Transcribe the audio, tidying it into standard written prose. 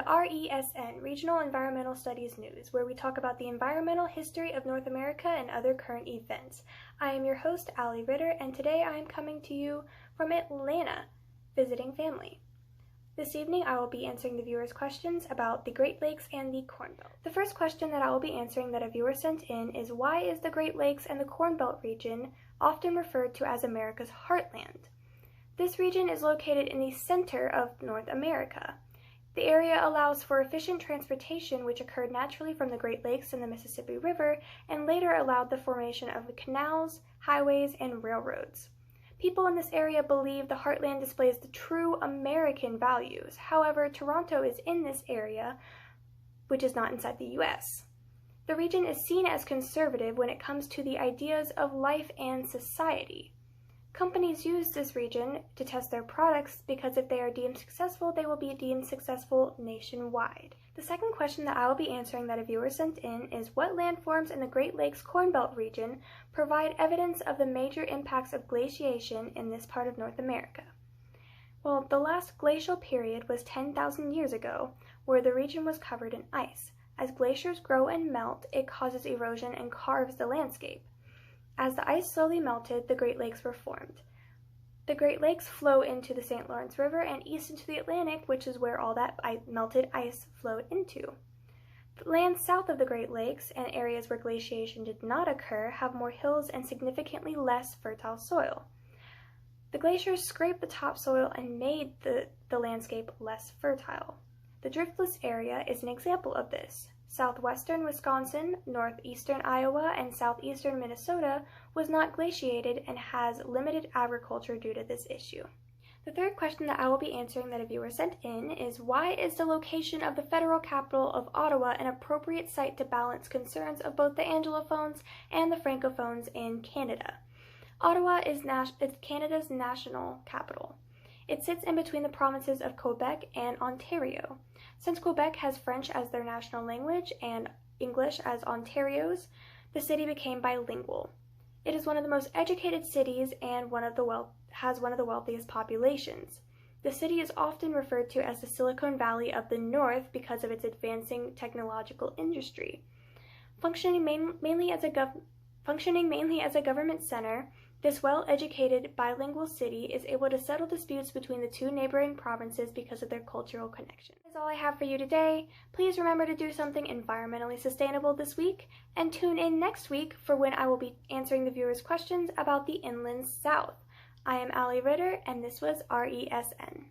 to RESN, Regional Environmental Studies News, where we talk about the environmental history of North America and other current events. I am your host, Allie Ritter, and today I am coming to you from Atlanta, visiting family. This evening I will be answering the viewers' questions about the Great Lakes and the Corn Belt. The first question that I will be answering that a viewer sent in is, why is the Great Lakes and the Corn Belt region often referred to as America's heartland? This region is located in the center of North America. The area allows for efficient transportation, which occurred naturally from the Great Lakes and the Mississippi River, and later allowed the formation of the canals, highways, and railroads. People in this area believe the heartland displays the true American values. However, Toronto is in this area, which is not inside the U.S. The region is seen as conservative when it comes to the ideas of life and society. Companies use this region to test their products because if they are deemed successful, they will be deemed successful nationwide. The second question that I will be answering that a viewer sent in is, what landforms in the Great Lakes Corn Belt region provide evidence of the major impacts of glaciation in this part of North America? Well, the last glacial period was 10,000 years ago, where the region was covered in ice. As glaciers grow and melt, it causes erosion and carves the landscape. As the ice slowly melted, the Great Lakes were formed. The Great Lakes flow into the St. Lawrence River and east into the Atlantic, which is where all that melted ice flowed into. The lands south of the Great Lakes and areas where glaciation did not occur have more hills and significantly less fertile soil. The glaciers scraped the topsoil and made the landscape less fertile. The driftless area is an example of this. Southwestern Wisconsin, northeastern Iowa, and southeastern Minnesota was not glaciated and has limited agriculture due to this issue. The third question that I will be answering that a viewer sent in is, why is the location of the federal capital of Ottawa an appropriate site to balance concerns of both the Anglophones and the Francophones in Canada? Ottawa is Canada's national capital. It sits in between the provinces of Quebec and Ontario. Since Quebec has French as their national language and English as Ontario's, the city became bilingual. It is one of the most educated cities and has one of the wealthiest populations. The city is often referred to as the Silicon Valley of the North because of its advancing technological industry. Functioning mainly as a government center, this well-educated bilingual city is able to settle disputes between the two neighboring provinces because of their cultural connections. That's all I have for you today. Please remember to do something environmentally sustainable this week, and tune in next week for when I will be answering the viewers' questions about the Inland South. I am Allie Ritter, and this was RESN.